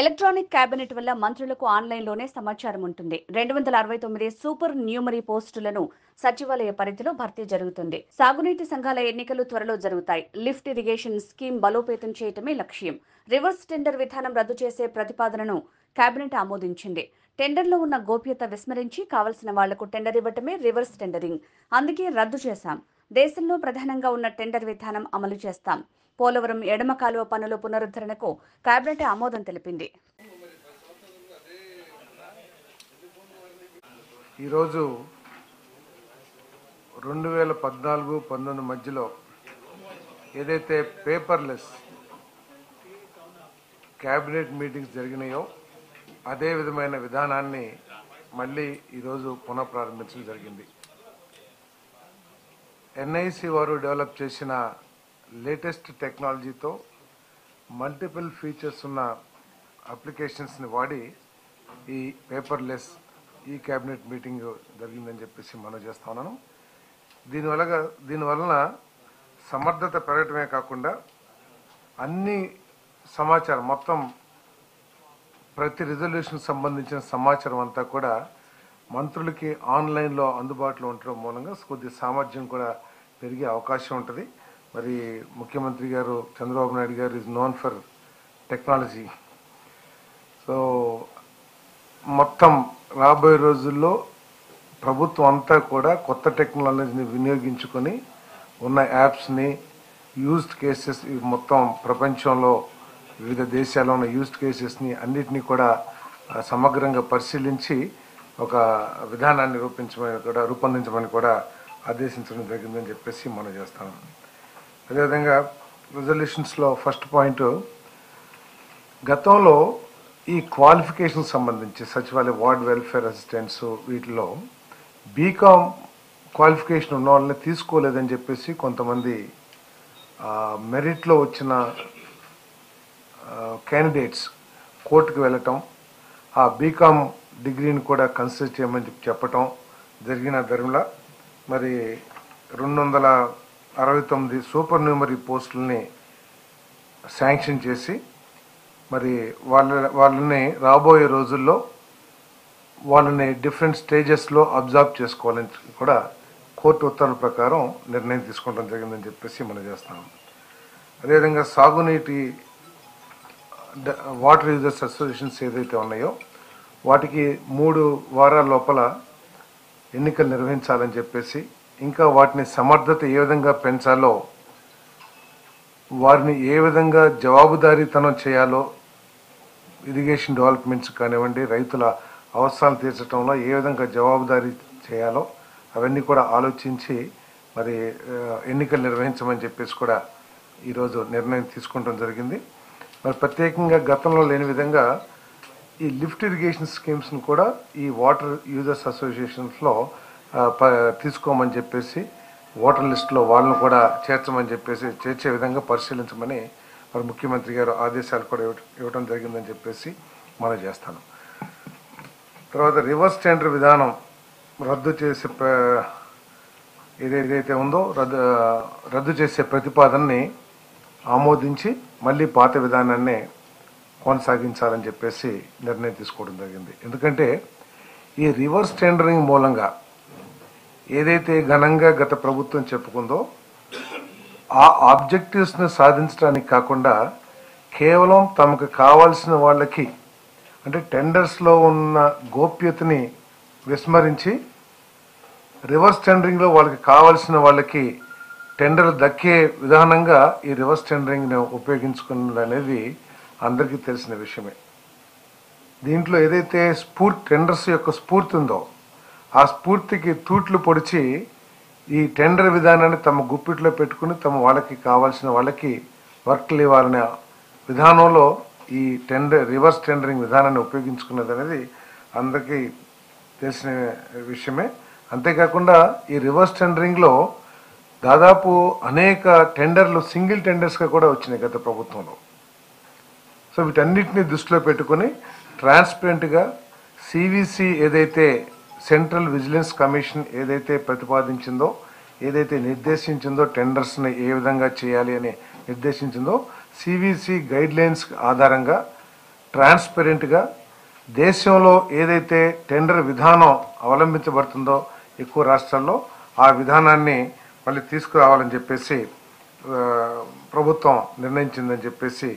Electronic cabinet వల్ల మంత్రులకు ఆన్లైన్లోనే సమాచారం ఉంటుంది. 269 సూపర్ న్యూమరీ పోస్టులను సచివాలయ పరిధిలో భర్తీ జరుగుతుంది. సాగునీటి సంఘాల ఎన్నికలు త్వరలో జరుగుతాయి. లిఫ్ట్ ఇరిగేషన్ స్కీమ్ బలోపేతం చేయటమే లక్ష్యం. రివర్స్ టెండర్ విధానం రద్దు చేసే ప్రతిపాదనను కేబినెట్ ఆమోదించింది. టెండర్లో ఉన్న గోప్యత విస్మరించి కావలసిన వాళ్లకు టెండర్ ఇవ్వటమే రివర్స్ టెండరింగ్. అందుకే రద్దు చేశాం. దేశంలో ప్రధానంగా ఉన్న టెండర్ విధానం అమలు చేస్తాం. పోలవరం ఎడమ కాలువ పనుల పునరుద్ధరణకు కేబినెట్ ఆమోదం తెలిపింది. ఈరోజు 2014-19 మధ్యలో ఏదైతే పేపర్లెస్ కేబినెట్ మీటింగ్స్ జరిగినాయో అదే విధమైన విధానాన్ని మళ్ళీ ఈరోజు పునఃప్రారంభించడం జరిగింది. ఎన్ఐసి వారు డెవలప్ చేసిన లేటెస్ట్ టెక్నాలజీతో మల్టిపుల్ ఫీచర్స్ ఉన్న అప్లికేషన్స్ని వాడి ఈ పేపర్లెస్ ఈ కేబినెట్ మీటింగ్ జరిగిందని చెప్పేసి మనం చేస్తా ఉన్నాను. దీనివలన సమర్థత పెరగటమే కాకుండా అన్ని సమాచారం మొత్తం ప్రతి రిజల్యూషన్ సంబంధించిన సమాచారం అంతా కూడా మంత్రులకి ఆన్లైన్లో అందుబాటులో ఉండటం మూలంగా కొద్ది సామర్థ్యం కూడా పెరిగే అవకాశం ఉంటుంది. మరి ముఖ్యమంత్రి గారు చంద్రబాబు నాయుడు గారు is known for technology. So మొత్తం రాబోయే రోజుల్లో ప్రభుత్వం అంతా కూడా కొత్త టెక్నాలజీని వినియోగించుకొని ఉన్న యాప్స్ని యూజ్డ్ కేసెస్ మొత్తం ప్రపంచంలో వివిధ దేశాల్లో ఉన్న యూజ్డ్ కేసెస్ని అన్నిటినీ కూడా సమగ్రంగా పరిశీలించి ఒక విధానాన్ని రూపొందించమని కూడా ఆదేశించడం జరిగిందని చెప్పేసి మనం చేస్తాం. అదేవిధంగా రిజల్యూషన్స్లో ఫస్ట్ పాయింట్, గతంలో ఈ క్వాలిఫికేషన్ సంబంధించి సచివాలయ వార్డ్ వెల్ఫేర్ అసిస్టెంట్స్ వీటిలో బీకామ్ క్వాలిఫికేషన్ ఉన్న వాళ్ళని తీసుకోలేదని చెప్పేసి కొంతమంది మెరిట్లో వచ్చిన క్యాండిడేట్స్ కోర్టుకు వెళ్ళటం, ఆ బీకామ్ డిగ్రీని కూడా కన్సిడర్ చేయమని చెప్పటం జరిగిన ధర్మలా మరి 269 సూపర్ న్యూమరీ పోస్టులని శాంక్షన్ చేసి మరి వాళ్ళని రాబోయే రోజుల్లో వాళ్ళని డిఫరెంట్ స్టేజెస్లో అబ్జర్వ్ చేసుకోవాలని కూడా కోర్టు ఉత్తర్వుల ప్రకారం నిర్ణయం తీసుకోవడం జరిగిందని చెప్పేసి మనం చేస్తాం. అదేవిధంగా సాగునీటి వాటర్ యూజర్స్ అసోసియేషన్స్ ఏదైతే ఉన్నాయో వాటికి 3 వారాల లోపల ఎన్నికలు నిర్వహించాలని చెప్పేసి, ఇంకా వాటిని సమర్థత ఏ విధంగా పెంచాలో, వారిని ఏ విధంగా జవాబుదారీతనం చేయాలో, ఇరిగేషన్ డెవలప్మెంట్స్ కానివ్వండి, రైతుల అవసరాలు తీర్చడంలో ఏ విధంగా జవాబుదారీ చేయాలో అవన్నీ కూడా ఆలోచించి మరి ఎన్నికలు నిర్వహించమని చెప్పేసి కూడా ఈరోజు నిర్ణయం తీసుకోవడం జరిగింది. మరి ప్రత్యేకంగా గతంలో లేని విధంగా ఈ లిఫ్ట్ ఇరిగేషన్ స్కీమ్స్ను కూడా ఈ వాటర్ యూజర్స్ అసోసియేషన్స్లో తీసుకోమని చెప్పేసి ఓటర్ లిస్టులో వాళ్ళను కూడా చేర్చమని చెప్పేసి చేర్చే విధంగా పరిశీలించమని మరి ముఖ్యమంత్రి గారు ఆదేశాలు కూడా ఇవ్వడం జరిగిందని చెప్పేసి మనం చేస్తాను. తర్వాత రివర్స్ టెండర్ విధానం రద్దు చేసే ఏదైతే ఉందో రద్దు చేసే ప్రతిపాదనని ఆమోదించి మళ్ళీ పాత విధానాన్ని కొనసాగించాలని చెప్పేసి నిర్ణయం తీసుకోవడం జరిగింది. ఎందుకంటే ఈ రివర్స్ టెండరింగ్ మూలంగా ఏదైతే ఘనంగా గత ప్రభుత్వం చెప్పుకుందో ఆ ఆబ్జెక్టివ్స్ని సాధించడానికి కాకుండా కేవలం తమకు కావాల్సిన వాళ్ళకి, అంటే టెండర్స్లో ఉన్న గోప్యతని విస్మరించి రివర్స్ టెండరింగ్లో వాళ్ళకి కావాల్సిన వాళ్ళకి టెండర్ దక్కే విధానంగా ఈ రివర్స్ టెండరింగ్ని ఉపయోగించుకున్నది అనేది అందరికీ తెలిసిన విషయమే. దీంట్లో ఏదైతే టెండర్స్ యొక్క స్ఫూర్తి ఉందో ఆ స్ఫూర్తికి తూట్లు పొడిచి ఈ టెండర్ విధానాన్ని తమ గుప్పిట్లో పెట్టుకుని వాళ్ళకి కావాల్సిన వాళ్ళకి వర్క్లు ఇవ్వాలనే విధానంలో ఈ రివర్స్ టెండరింగ్ విధానాన్ని ఉపయోగించుకున్నది అనేది అందరికీ తెలిసిన విషయమే. అంతేకాకుండా ఈ రివర్స్ టెండరింగ్లో దాదాపు అనేక టెండర్లు సింగిల్ టెండర్స్గా కూడా వచ్చినాయి గత ప్రభుత్వంలో. సో వీటన్నిటిని దృష్టిలో పెట్టుకుని ట్రాన్స్పరెంట్గా సివిసి ఏదైతే సెంట్రల్ విజిలెన్స్ కమిషన్ ఏదైతే ప్రతిపాదించిందో, ఏదైతే నిర్దేశించిందో టెండర్స్ని ఏ విధంగా చేయాలి అని నిర్దేశించిందో సివిసి గైడ్ లైన్స్ ఆధారంగా ట్రాన్స్పరెంట్గా దేశంలో ఏదైతే టెండర్ విధానం అవలంబించబడుతుందో ఎక్కువ రాష్ట్రాల్లో ఆ విధానాన్ని మళ్ళీ తీసుకురావాలని చెప్పేసి ప్రభుత్వం నిర్ణయించిందని చెప్పేసి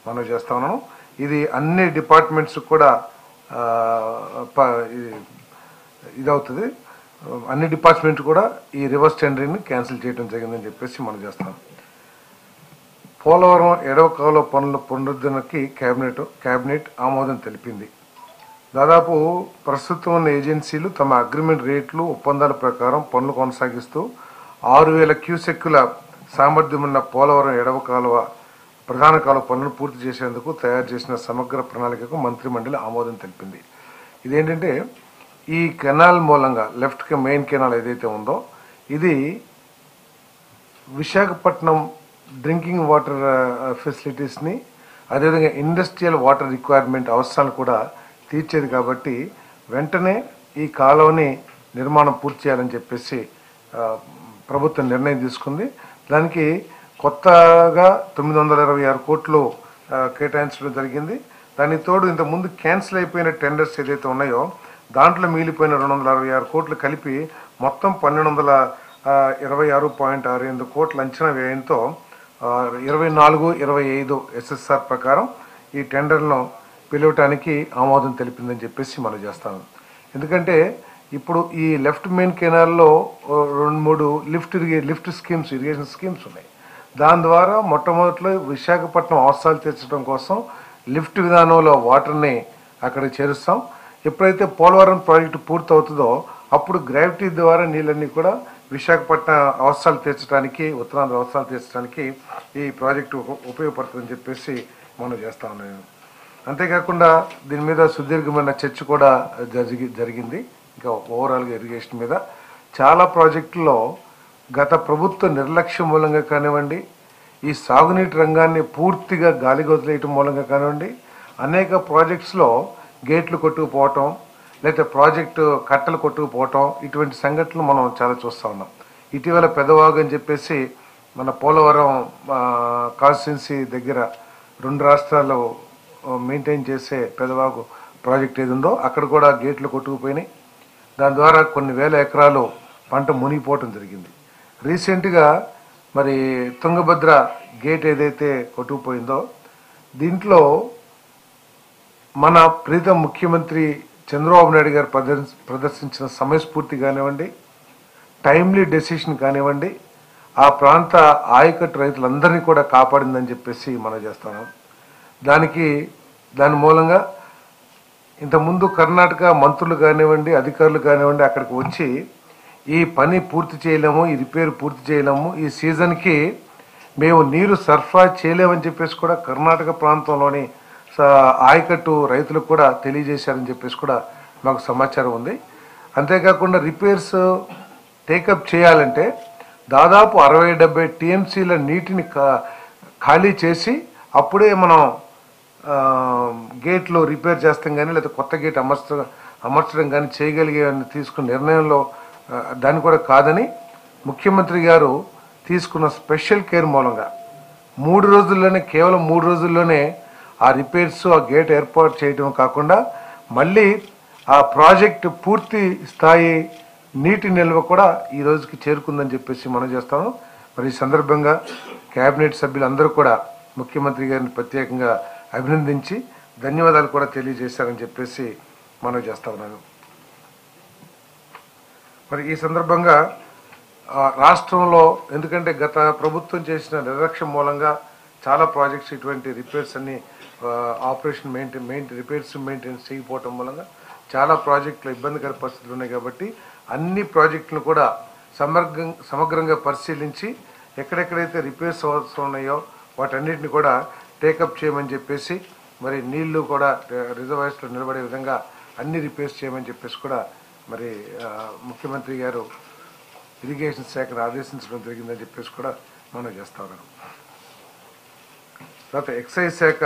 మనం చేస్తా ఉన్నాము. ఇది అన్ని డిపార్ట్మెంట్స్ కూడా ఇదవుతుంది. అన్ని డిపార్ట్మెంట్ కూడా ఈ రివర్స్ టెండరింగ్ని క్యాన్సిల్ చేయడం జరిగిందని చెప్పేసి మనం చేస్తాం. పోలవరం ఎడవ కాలువ పనుల పునరుద్ధరణకి కేబినెట్ ఆమోదం తెలిపింది. దాదాపు ప్రస్తుతం ఉన్న ఏజెన్సీలు తమ అగ్రిమెంట్ రేట్లు ఒప్పందాల ప్రకారం పనులు కొనసాగిస్తూ 6,000 క్యూసెక్కుల సామర్థ్యం ఉన్న పోలవరం ఎడవ కాలువ ప్రధాన కాలువ పనులను పూర్తి చేసేందుకు తయారు చేసిన సమగ్ర ప్రణాళికకు మంత్రిమండలి ఆమోదం తెలిపింది. ఇదేంటంటే ఈ కెనాల్ మూలంగా లెఫ్ట్ మెయిన్ కెనాల్ ఏదైతే ఉందో ఇది విశాఖపట్నం డ్రింకింగ్ వాటర్ ఫెసిలిటీస్ని అదేవిధంగా ఇండస్ట్రియల్ వాటర్ రిక్వైర్మెంట్ అవసరాలు కూడా తీర్చేది కాబట్టి వెంటనే ఈ కాలువని నిర్మాణం పూర్తి చేయాలని చెప్పేసి ప్రభుత్వం నిర్ణయం తీసుకుంది. దానికి కొత్తగా 926 కోట్లు కేటాయించడం జరిగింది. దానికి తోడు ఇంతకుముందు క్యాన్సిల్ అయిపోయిన టెండర్స్ ఏదైతే ఉన్నాయో దాంట్లో మిగిలిపోయిన 266 కోట్లు కలిపి మొత్తం 1,226.68 కోట్ల అంచనా వ్యయంతో 24-25 SSR ప్రకారం ఈ టెండర్లను పిలవటానికి ఆమోదం తెలిపిందని చెప్పేసి మనం చేస్తాము. ఎందుకంటే ఇప్పుడు ఈ లెఫ్ట్ మెయిన్ కెనాల్లో 2-3 లిఫ్ట్ స్కీమ్స్, ఇరిగేషన్ స్కీమ్స్ ఉన్నాయి. దాని ద్వారా మొట్టమొదటిలో విశాఖపట్నం అవసరాలు తీర్చడం కోసం లిఫ్ట్ విధానంలో వాటర్ని అక్కడికి చేరుస్తాం. ఎప్పుడైతే పోలవరం ప్రాజెక్టు పూర్తి అవుతుందో అప్పుడు గ్రావిటీ ద్వారా నీళ్ళన్నీ కూడా విశాఖపట్నం అవసరాలు తీర్చడానికి, ఉత్తరాంధ్ర అవసరాలు తీర్చడానికి ఈ ప్రాజెక్టు ఉపయోగపడుతుందని చెప్పేసి మనం చేస్తా ఉన్నాం. అంతేకాకుండా దీని మీద సుదీర్ఘమైన చర్చ కూడా జరిగింది. ఇంకా ఓవరాల్గా ఇరిగేషన్ మీద చాలా ప్రాజెక్టుల్లో గత ప్రభుత్వ నిర్లక్ష్యం మూలంగా కానివ్వండి, ఈ సాగునీటి రంగాన్ని పూర్తిగా గాలికి వదిలేయటం మూలంగా కానివ్వండి, అనేక ప్రాజెక్ట్స్లో గేట్లు కొట్టుకుపోవటం లేకపోతే ప్రాజెక్టు కట్టలు కొట్టుకుపోవటం ఇటువంటి సంఘటనలు మనం చాలా చూస్తూ ఉన్నాం. ఇటీవల పెదవాగు అని చెప్పేసి మన పోలవరం కాన్స్టిట్యున్సీ దగ్గర 2 రాష్ట్రాలు మెయింటైన్ చేసే పెదవాగు ప్రాజెక్ట్ ఏది ఉందో అక్కడ కూడా గేట్లు కొట్టుకుపోయినాయి. దాని ద్వారా కొన్ని వేల ఎకరాలు పంట మునిగిపోవటం జరిగింది. రీసెంట్గా మరి తుంగభద్ర గేట్ ఏదైతే కొట్టుకుపోయిందో దీంట్లో మన ప్రీతం ముఖ్యమంత్రి చంద్రబాబు నాయుడు గారు ప్రదర్శించిన సమయస్ఫూర్తి కానివ్వండి, టైమ్లీ డెసిషన్ కానివ్వండి, ఆ ప్రాంత ఆయకట్టు రైతులందరినీ కూడా కాపాడిందని చెప్పేసి మనం చేస్తున్నాం. దాని మూలంగా ఇంతకుముందు కర్ణాటక మంత్రులు కానివ్వండి, అధికారులు కానివ్వండి అక్కడికి వచ్చి ఈ పని పూర్తి చేయలేము, ఈ రిపేర్ పూర్తి చేయలేము, ఈ సీజన్కి మేము నీరు సరఫరా చేయలేమని చెప్పేసి కూడా కర్ణాటక ప్రాంతంలోని ఆయకట్టు రైతులకు కూడా తెలియజేశారని చెప్పేసి కూడా మాకు సమాచారం ఉంది. అంతేకాకుండా రిపేర్స్ టేకప్ చేయాలంటే దాదాపు 60-70 టీఎంసీల నీటిని ఖాళీ చేసి అప్పుడే మనం గేట్లు రిపేర్ చేస్తాం కానీ లేదా కొత్త గేట్ అమర్చడం కానీ చేయగలిగే తీసుకున్న నిర్ణయంలో దాన్ని కూడా కాదని ముఖ్యమంత్రి గారు తీసుకున్న స్పెషల్ కేర్ మూలంగా 3 రోజుల్లోనే, కేవలం 3 రోజుల్లోనే ఆ రిపేర్స్, ఆ గేట్ ఏర్పాటు చేయడం కాకుండా మళ్ళీ ఆ ప్రాజెక్టు పూర్తి స్థాయి నీటి నిల్వ కూడా ఈ రోజుకి చేరుకుందని చెప్పేసి మనం చేస్తాము. మరి ఈ సందర్భంగా కేబినెట్ సభ్యులందరూ కూడా ముఖ్యమంత్రి గారిని ప్రత్యేకంగా అభినందించి ధన్యవాదాలు కూడా తెలియజేశారని చెప్పేసి మనం చేస్తా ఉన్నాను. మరి ఈ సందర్భంగా రాష్ట్రంలో ఎందుకంటే గత ప్రభుత్వం చేసిన నిర్లక్ష్యం మూలంగా చాలా ప్రాజెక్ట్స్ ఇటువంటి రిపేర్స్ అన్ని ఆపరేషన్ రిపేర్స్ మెయింటెనెన్స్ చేయకపోవటం మూలంగా చాలా ప్రాజెక్టులు ఇబ్బందికర పరిస్థితులు ఉన్నాయి. కాబట్టి అన్ని ప్రాజెక్టులను కూడా సమగ్రంగా పరిశీలించి ఎక్కడెక్కడైతే రిపేర్స్ అవసరం ఉన్నాయో వాటన్నిటిని కూడా టేకప్ చేయమని చెప్పేసి, మరి నీళ్లు కూడా రిజర్వాయర్స్లో నిలబడే విధంగా అన్ని రిపేర్స్ చేయమని చెప్పేసి కూడా మరి ముఖ్యమంత్రి గారు ఇరిగేషన్ శాఖను ఆదేశించడం జరిగిందని చెప్పేసి కూడా మనం చేస్తా ఉన్నాం. తర్వాత ఎక్సైజ్ శాఖ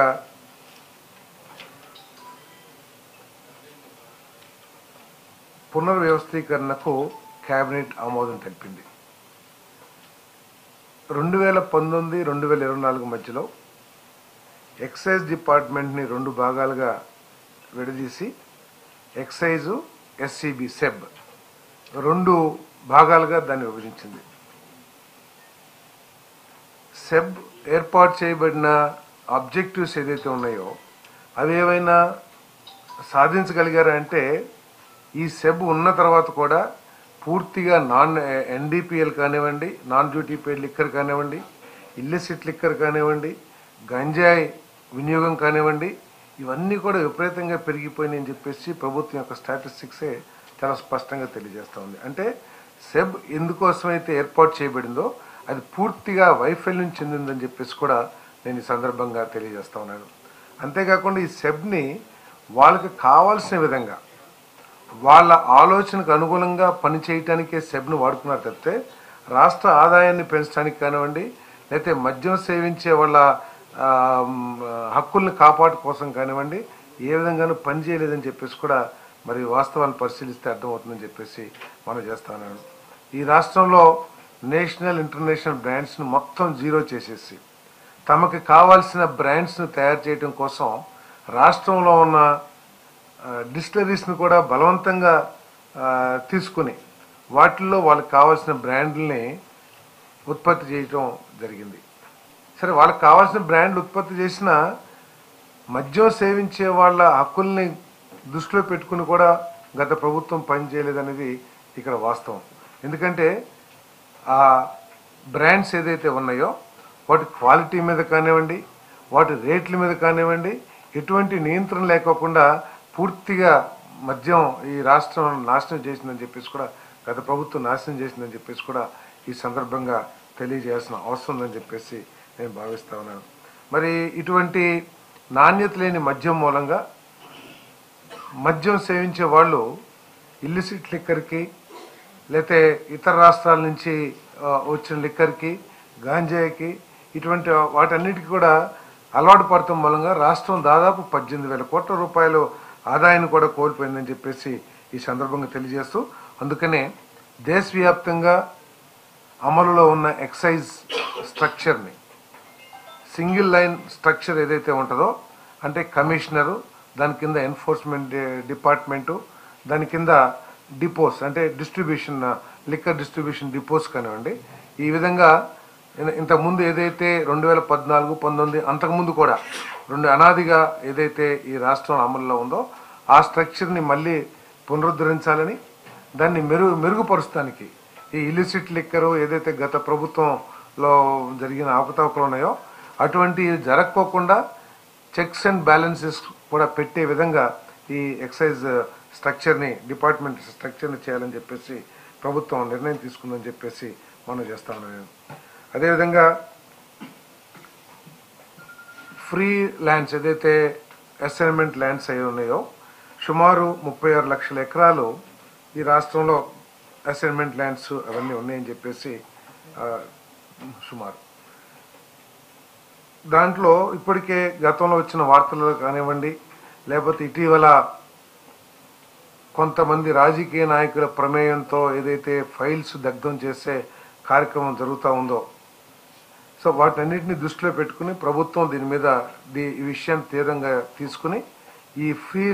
పునర్వ్యవస్థీకరణకు కేబినెట్ ఆమోదం తెలిపింది. 2019-2024 మధ్యలో ఎక్సైజ్ డిపార్ట్మెంట్ని 2 భాగాలుగా విడదీసి ఎక్సైజు, ఎస్సీబీ, సెబ్ 2 భాగాలుగా దాన్ని విభజించింది. సెబ్ ఏర్పాటు చేయబడిన ఆబ్జెక్టివ్స్ ఏదైతే ఉన్నాయో అవి ఏవైనా సాధించగలిగారా అంటే ఈ సెబ్ ఉన్న తర్వాత కూడా పూర్తిగా ఎన్డీపీఎల్ కానివ్వండి, నాన్ డ్యూటీ పెయిడ్ లిక్కర్ కానివ్వండి, ఇల్లిసిట్ లిక్కర్ కానివ్వండి, గంజాయి వినియోగం కానివ్వండి, ఇవన్నీ కూడా విపరీతంగా పెరిగిపోయినాయని చెప్పేసి ప్రభుత్వం యొక్క స్టాటిస్టిక్సే చాలా స్పష్టంగా తెలియజేస్తూ ఉంది. అంటే సెబ్ ఎందుకోసమైతే ఏర్పాటు చేయబడిందో అది పూర్తిగా వైఫల్యం చెందిందని చెప్పేసి కూడా నేను ఈ సందర్భంగా తెలియజేస్తా ఉన్నాను. అంతేకాకుండా ఈ సెబ్ని వాళ్ళకి కావాల్సిన విధంగా వాళ్ళ ఆలోచనకు అనుగుణంగా పనిచేయటానికే సెబ్ను వాడుకున్నారు తప్పితే రాష్ట్ర ఆదాయాన్ని పెంచడానికి కానివ్వండి, లేకపోతే మద్యం సేవించే వాళ్ళ హక్కుల్ని కాపాడు కోసం కానివ్వండి ఏ విధంగానూ పనిచేయలేదని చెప్పేసి కూడా మరి వాస్తవాన్ని పరిశీలిస్తే అర్థమవుతుందని చెప్పేసి మనం చేస్తా ఉన్నాను. ఈ రాష్ట్రంలో నేషనల్ ఇంటర్నేషనల్ బ్రాండ్స్ని మొత్తం జీరో చేసేసి తమకు కావాల్సిన బ్రాండ్స్ను తయారు చేయడం కోసం రాష్ట్రంలో ఉన్న డిస్టిలరీస్ని కూడా బలవంతంగా తీసుకుని వాటిల్లో వాళ్ళకి కావాల్సిన బ్రాండ్లని ఉత్పత్తి చేయటం జరిగింది. సరే, వాళ్ళకి కావాల్సిన బ్రాండ్లు ఉత్పత్తి చేసిన మద్యం సేవించే వాళ్ళ హక్కుల్ని దృష్టిలో పెట్టుకుని కూడా గత ప్రభుత్వం పనిచేయలేదనేది ఇక్కడ వాస్తవం. ఎందుకంటే ఆ బ్రాండ్స్ ఏదైతే ఉన్నాయో వాటి క్వాలిటీ మీద కానివ్వండి, వాటి రేట్ల మీద కానివ్వండి ఎటువంటి నియంత్రణ లేకోకుండా పూర్తిగా మద్యం ఈ రాష్ట్రం నాశనం చేసిందని చెప్పేసి కూడా గత ప్రభుత్వం నాశనం చేసిందని చెప్పేసి కూడా ఈ సందర్భంగా తెలియజేయాల్సిన అవసరం ఉందని చెప్పేసి నేను భావిస్తా ఉన్నాను. మరి ఇటువంటి నాణ్యత లేని మద్యం మూలంగా మద్యం సేవించే వాళ్ళు ఇల్లిసిట్ లిక్కర్కి లేతే ఇతర రాష్ట్రాల నుంచి వచ్చిన లిక్కర్కి, గాంజాయికి ఇటువంటి వాటన్నిటికీ కూడా అలవాటు పడటం మూలంగా రాష్ట్రం దాదాపు 18,000 కోట్ల రూపాయలు ఆదాయాన్ని కూడా కోల్పోయిందని చెప్పేసి ఈ సందర్భంగా తెలియజేస్తూ, అందుకనే దేశవ్యాప్తంగా అమలులో ఉన్న ఎక్సైజ్ స్ట్రక్చర్ని సింగిల్ లైన్ స్ట్రక్చర్ ఏదైతే ఉంటుందో అంటే కమిషనరు, దాని కింద ఎన్ఫోర్స్మెంట్ డిపార్ట్మెంటు, దాని కింద డిపోస్ అంటే డిస్ట్రిబ్యూషన్ లిక్కర్ డిస్ట్రిబ్యూషన్ డిపోస్ కానివ్వండి, ఈ విధంగా ఇంతకుముందు ఏదైతే 2014, 19 అంతకుముందు కూడా అనాదిగా ఏదైతే ఈ రాష్ట్రం అమల్లో ఉందో ఆ స్ట్రక్చర్ని మళ్ళీ పునరుద్ధరించాలని, దాన్ని మెరుగుపరుస్తానికి ఈ ఇలిసిట్ లిక్కరు ఏదైతే గత ప్రభుత్వంలో జరిగిన అవకతవకలు ఉన్నాయో అటువంటి జరగకోకుండా చెక్స్ అండ్ బ్యాలెన్సెస్ కూడా పెట్టే విధంగా ఈ ఎక్సైజ్ స్ట్రక్చర్ని, డిపార్ట్మెంట్ స్ట్రక్చర్ని చేయాలని చెప్పేసి ప్రభుత్వం నిర్ణయం తీసుకుందని చెప్పేసి మనం చేస్తా ఉన్నాను. అదేవిధంగా ఫ్రీ ల్యాండ్స్ ఏదైతే అసైన్మెంట్ ల్యాండ్స్ అయి ఉన్నాయో సుమారు 36 లక్షల ఎకరాలు ఈ రాష్ట్రంలో అసైన్మెంట్ ల్యాండ్స్ అవన్నీ ఉన్నాయని చెప్పేసి సుమారు దాంట్లో ఇప్పటికే గతంలో వచ్చిన వార్తలు కానివ్వండి, లేకపోతే ఇటీవల కొంతమంది రాజకీయ నాయకుల ప్రమేయంతో ఏదైతే ఫైల్స్ దగ్ధం చేసే కార్యక్రమం జరుగుతూ ఉందో, సో వాటన్నిటిని దృష్టిలో పెట్టుకుని ప్రభుత్వం దీని మీద ఈ విషయాన్ని తీవ్రంగా తీసుకుని ఈ free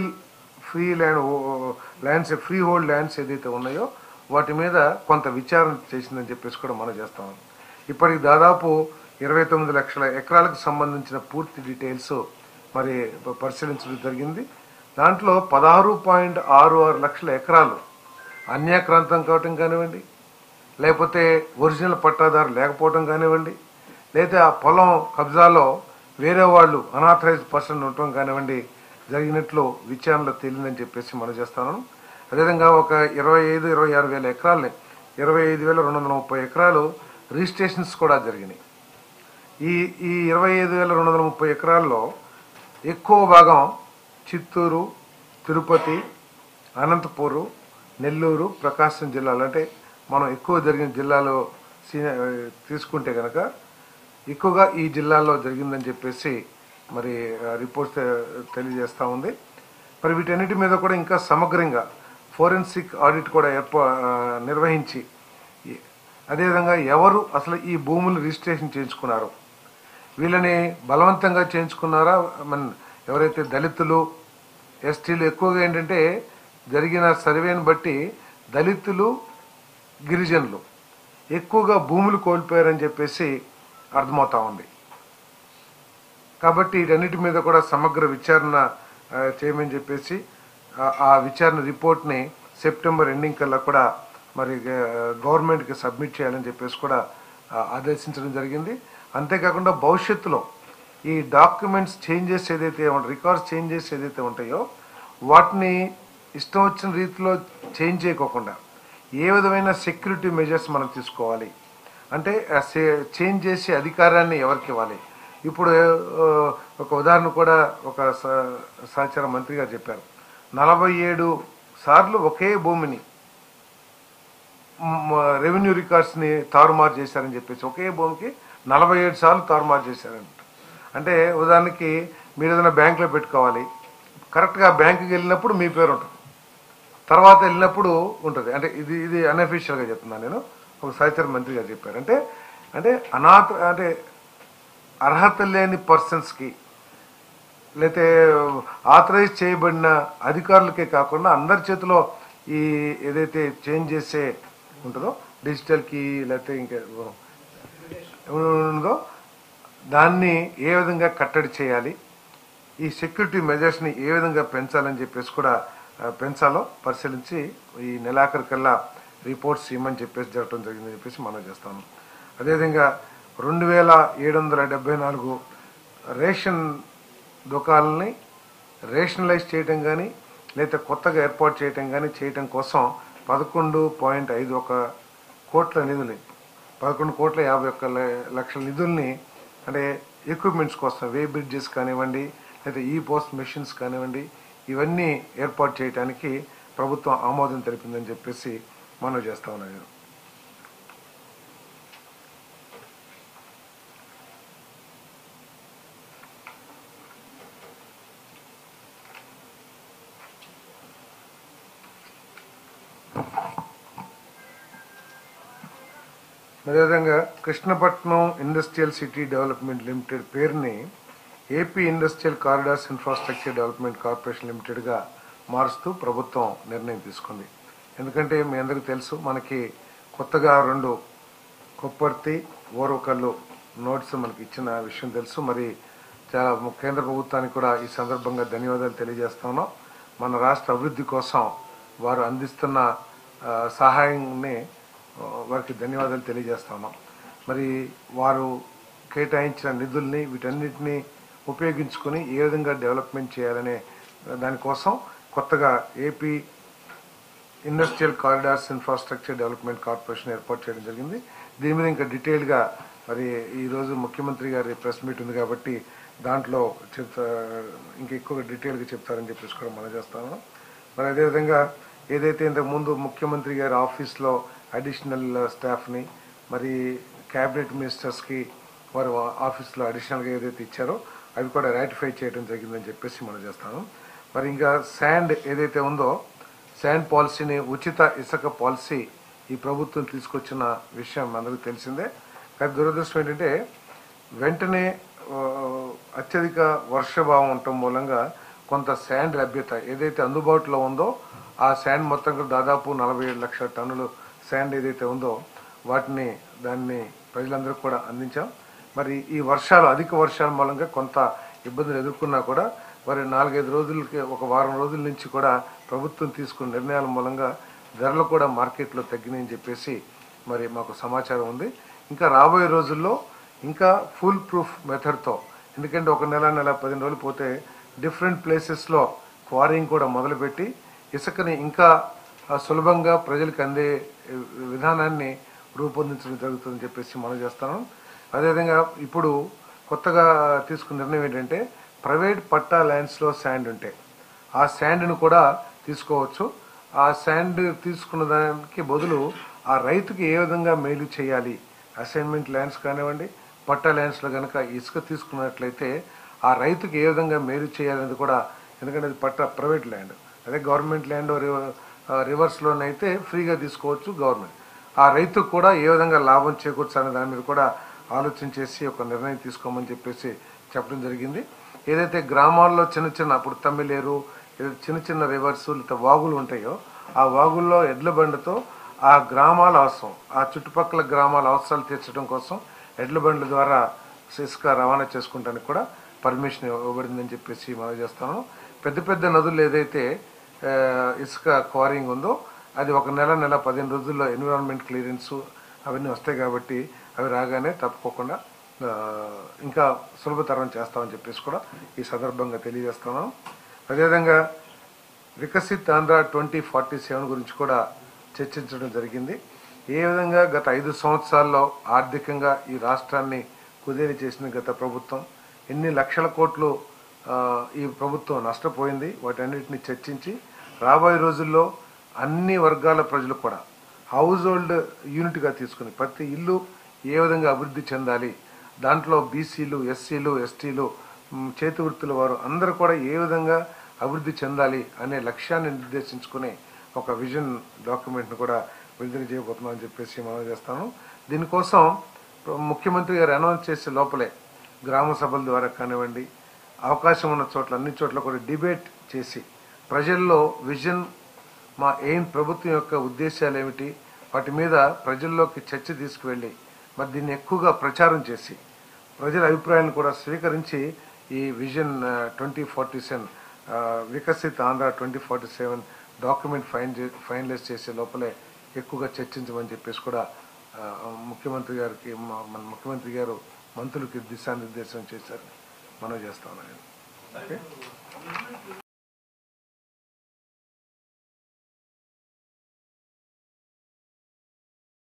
lands free hold lands ఏదైతే ఉన్నాయో వాటి మీద కొంత విచారణ చేసిందని చెప్పేసి కూడా మనం చేస్తాం. ఇప్పటికి దాదాపు 29 లక్షల ఎకరాలకు సంబంధించిన పూర్తి డీటెయిల్స్ మరి పరిశీలించడం జరిగింది. దాంట్లో 16.66 లక్షల ఎకరాలు అన్యాక్రాంతం కావటం కానివ్వండి, లేకపోతే ఒరిజినల్ పట్టాదారు లేకపోవటం కానివ్వండి, లేదా ఆ పొలం కబ్జాలో వేరే వాళ్ళు అనాథరైజ్డ్ పర్సన్ ఉండటం కానివ్వండి జరిగినట్లు విచారణలో తేలిందని చెప్పేసి మనం చేస్తాను. అదేవిధంగా ఒక 25-26 వేల ఎకరాలని 25,230 ఎకరాలు రిజిస్ట్రేషన్స్ కూడా జరిగినాయి. ఈ 25,230 ఎకరాల్లో ఎక్కువ భాగం చిత్తూరు, తిరుపతి, అనంతపూరు, నెల్లూరు, ప్రకాశం జిల్లాలు, అంటే మనం ఎక్కువ జరిగిన జిల్లాలో తీసుకుంటే కనుక ఎక్కువగా ఈ జిల్లాల్లో జరిగిందని చెప్పేసి మరి రిపోర్ట్స్ తెలియజేస్తూ ఉంది. మరి వీటన్నిటి మీద కూడా ఇంకా సమగ్రంగా ఫోరెన్సిక్ ఆడిట్ కూడా నిర్వహించి అదేవిధంగా ఎవరు అసలు ఈ భూములు రిజిస్ట్రేషన్ చేయించుకున్నారు, వీళ్ళని బలవంతంగా చేయించుకున్నారా? ఎవరైతే దళితులు, ఎస్టీలు ఎక్కువగా ఏంటంటే జరిగిన సర్వేని బట్టి దళితులు, గిరిజనులు ఎక్కువగా భూములు కోల్పోయారని చెప్పేసి అర్థమవుతా ఉంది. కాబట్టి వీటన్నిటి మీద కూడా సమగ్ర విచారణ చేయమని చెప్పేసి ఆ విచారణ రిపోర్ట్ని సెప్టెంబర్ ఎండింగ్ కల్లా కూడా మరి గవర్నమెంట్కి సబ్మిట్ చేయాలని చెప్పేసి కూడా ఆదేశించడం జరిగింది. అంతేకాకుండా భవిష్యత్తులో ఈ డాక్యుమెంట్స్ చేంజెస్ ఏదైతే రికార్డ్స్ చేంజెస్ ఏదైతే ఉంటాయో వాటిని ఇష్టం వచ్చిన రీతిలో చేంజ్ చేయకోకుండా ఏ విధమైన సెక్యూరిటీ మెజర్స్ మనం తీసుకోవాలి అంటే చేంజ్ చేసే అధికారాన్ని ఎవరికి ఇవ్వాలి. ఇప్పుడు ఒక ఉదాహరణ కూడా ఒక సహచార మంత్రి గారు చెప్పారు, 47 సార్లు ఒకే భూమిని రెవెన్యూ రికార్డ్స్ని తారుమారు చేశారని చెప్పేసి ఒకే భూమికి 47 సార్లు తారుమారు చేశారంట. అంటే ఉదాహరణకి మీరు ఏదైనా బ్యాంకులో పెట్టుకోవాలి, కరెక్ట్గా బ్యాంకుకి వెళ్ళినప్పుడు మీ పేరు ఉంటుంది, తర్వాత వెళ్ళినప్పుడు ఉంటుంది. అంటే ఇది అన్అఫీషియల్గా చెప్తున్నాను నేను, ఒక సహచర మంత్రి గారు చెప్పారు. అంటే అంటే అర్హత లేని పర్సన్స్కి లేకపోతే ఆథరైజ్ చేయబడిన అధికారులకే కాకుండా అందరి చేతిలో ఈ ఏదైతే చేంజ్ చేసే ఉంటుందో డిజిటల్కి లేకపోతే ఇంకా ఉందో దాన్ని ఏ విధంగా కట్టడి చేయాలి, ఈ సెక్యూరిటీ మెజర్స్ని ఏ విధంగా పెంచాలని చెప్పేసి కూడా పెంచాలో పరిశీలించి ఈ నెలాఖరు కల్లా రిపోర్ట్స్ ఇవ్వమని చెప్పేసి జరగడం జరిగిందని చెప్పేసి మనం చేస్తాము. అదేవిధంగా 2774 రేషన్ దుకాణాలని రేషనలైజ్ చేయటం కానీ లేదా కొత్తగా ఏర్పాటు చేయటం కానీ చేయటం కోసం 11.51 కోట్ల నిధులు 11,51,00,000 నిధుల్ని అంటే ఎక్విప్మెంట్స్ కోసం వే బ్రిడ్జెస్ కానివ్వండి లేదా ఈ పోస్ట్ మెషిన్స్ కానివ్వండి ఇవన్నీ ఏర్పాటు చేయడానికి ప్రభుత్వం ఆమోదం తెలిపిందని చెప్పేసి మనం చేస్తా ఉన్నాం. అదేవిధంగా Krishnapatnam industrial city development limited పేరుని AP industrial corridors infrastructure development corporation లిమిటెడ్గా మారుస్తూ ప్రభుత్వం నిర్ణయం తీసుకుంది. ఎందుకంటే మీ అందరికీ తెలుసు, మనకి కొత్తగా 2 కొప్పర్తి ఓరవకల్లు నోట్స్ మనకి ఇచ్చిన విషయం తెలుసు. మరి చాలా కేంద్ర ప్రభుత్వానికి కూడా ఈ సందర్భంగా ధన్యవాదాలు తెలియజేస్తా ఉన్నాం. మన రాష్ట్ర అభివృద్ధి కోసం వారు అందిస్తున్న సహాయాన్ని వారికి ధన్యవాదాలు తెలియజేస్తా ఉన్నాం. మరి వారు కేటాయించిన నిధుల్ని వీటన్నిటిని ఉపయోగించుకొని ఏ విధంగా డెవలప్మెంట్ చేయాలనే దానికోసం కొత్తగా AP industrial corridors infrastructure development corporation ఏర్పాటు చేయడం జరిగింది. దీని మీద ఇంకా డీటెయిల్గా మరి ఈరోజు ముఖ్యమంత్రి గారి ప్రెస్ మీట్ ఉంది కాబట్టి దాంట్లో ఇంకా ఎక్కువ డీటెయిల్గా చెప్తారని చెప్పేసి కూడా మనం చేస్తాము. మరి అదేవిధంగా ఏదైతే ఇంతకుముందు ముఖ్యమంత్రి గారి ఆఫీస్లో అడిషనల్ స్టాఫ్ని మరి క్యాబినెట్ మినిస్టర్స్కి వారు ఆఫీస్లో అడిషనల్గా ఏదైతే ఇచ్చారో అవి కూడా రాటిఫై చేయడం జరిగిందని చెప్పేసి మనం చేస్తాము. మరి ఇంకా శాండ్ ఏదైతే ఉందో శాండ్ పాలసీని ఉచిత ఇసుక పాలసీ ఈ ప్రభుత్వం తీసుకొచ్చిన విషయం అందరికీ తెలిసిందే. కానీ దురదృష్టం ఏంటంటే వెంటనే అత్యధిక వర్షభావం ఉండటం మూలంగా కొంత శాండ్ లభ్యత ఏదైతే అందుబాటులో ఉందో ఆ శాండ్ మొత్తం దాదాపు 47 లక్షల టన్నులు శాండ్ ఏదైతే ఉందో దాన్ని ప్రజలందరికీ కూడా అందించాం. మరి ఈ అధిక వర్షాల మూలంగా కొంత ఇబ్బందులు ఎదుర్కొన్నా కూడా మరి 4-5 రోజులకి ఒక వారం రోజుల నుంచి కూడా ప్రభుత్వం తీసుకున్న నిర్ణయాల మూలంగా ధరలు కూడా మార్కెట్లో తగ్గినాయని చెప్పేసి మరి మాకు సమాచారం ఉంది. ఇంకా రాబోయే రోజుల్లో ఇంకా ఫుల్ ప్రూఫ్ మెథడ్తో, ఎందుకంటే 1 నెల 15 రోజులు పోతే డిఫరెంట్ ప్లేసెస్లో క్వారింగ్ కూడా మొదలుపెట్టి ఇసుకని ఇంకా సులభంగా ప్రజలకు అందే విధానాన్ని రూపొందించడం జరుగుతుందని చెప్పేసి మనం చేస్తాను. అదేవిధంగా ఇప్పుడు కొత్తగా తీసుకున్న నిర్ణయం ఏంటంటే ప్రైవేట్ పట్టా ల్యాండ్స్లో శాండ్ ఉంటే ఆ శాండ్ను కూడా తీసుకోవచ్చు. ఆ శాండ్ తీసుకున్న దానికి బదులు ఆ రైతుకి ఏ విధంగా మేలు చేయాలి, అసైన్మెంట్ ల్యాండ్స్ కానివ్వండి పట్టా ల్యాండ్స్లో కనుక ఇసుక తీసుకున్నట్లయితే ఆ రైతుకి ఏ విధంగా మేలు చేయాలనేది కూడా, ఎందుకంటే అది ప్రైవేట్ ల్యాండ్, అదే గవర్నమెంట్ ల్యాండ్ రివర్స్లోనైతే ఫ్రీగా తీసుకోవచ్చు గవర్నమెంట్, ఆ రైతుకు కూడా ఏ విధంగా లాభం చేకూర్చాలనే దాని మీద కూడా ఆలోచన చేసి ఒక నిర్ణయం తీసుకోమని చెప్పేసి చెప్పడం జరిగింది. ఏదైతే గ్రామాల్లో చిన్న అప్పుడు తమ్మిలేరు చిన్న రివర్స్ లేదా వాగులు ఉంటాయో ఆ వాగుల్లో ఎడ్ల బండితో ఆ గ్రామాల అవసరం, ఆ చుట్టుపక్కల గ్రామాల అవసరాలు తీర్చడం కోసం ఎడ్ల బండ్ల ద్వారా ఇసుక రవాణా చేసుకుంటానికి కూడా పర్మిషన్ ఇవ్వబడిందని చెప్పేసి మనం చేస్తాను. పెద్ద నదులు ఏదైతే ఇసుక క్వారింగ్ ఉందో అది ఒక నెల 15 రోజుల్లో ఎన్విరాన్మెంట్ క్లియరెన్స్ అవన్నీ వస్తాయి కాబట్టి అవి రాగానే తప్పుకోకుండా ఇంకా సులభతరం చేస్తామని చెప్పేసి కూడా ఈ సందర్భంగా తెలియజేస్తున్నాం. అదేవిధంగా వికసిత్ ఆంధ్ర 2047 గురించి కూడా చర్చించడం జరిగింది. ఏ విధంగా గత 5 సంవత్సరాల్లో ఆర్థికంగా ఈ రాష్ట్రాన్ని కుదేలు చేసిన గత ప్రభుత్వం, ఎన్ని లక్షల కోట్లు ఈ ప్రభుత్వం నష్టపోయింది, వాటన్నిటిని చర్చించి రాబోయే రోజుల్లో అన్ని వర్గాల ప్రజలు కూడా హౌస్ హోల్డ్ యూనిట్గా తీసుకుని ప్రతి ఇల్లు ఏ విధంగా అభివృద్ధి చెందాలి, దాంట్లో బీసీలు, ఎస్సీలు, ఎస్టీలు, చేతి వృత్తుల వారు అందరూ కూడా ఏ విధంగా అభివృద్ధి చెందాలి అనే లక్ష్యాన్ని నిర్దేశించుకునే ఒక విజన్ డాక్యుమెంట్ను కూడా విడుదల చేయబోతున్నామని చెప్పేసి మనం చేస్తాను. దీనికోసం ముఖ్యమంత్రి గారు అనౌన్స్ చేసే లోపలే గ్రామ సభల ద్వారా కానివ్వండి, అవకాశం ఉన్న చోట్ల అన్ని చోట్ల కూడా డిబేట్ చేసి ప్రజల్లో విజన్, మా ప్రభుత్వం యొక్క ఉద్దేశాలు ఏమిటి, వాటి మీద ప్రజల్లోకి చర్చ తీసుకువెళ్ళి మరి దీన్ని ఎక్కువగా ప్రచారం చేసి ప్రజల అభిప్రాయాలను కూడా స్వీకరించి ఈ vision 2047 Viksit Andhra 2047 document finalise చేసే లోపలే ఎక్కువగా చర్చించమని చెప్పేసి కూడా మన ముఖ్యమంత్రి గారు మంత్రులకి దిశానిర్దేశం చేశారు. మనం చేస్తాం. ఓకే.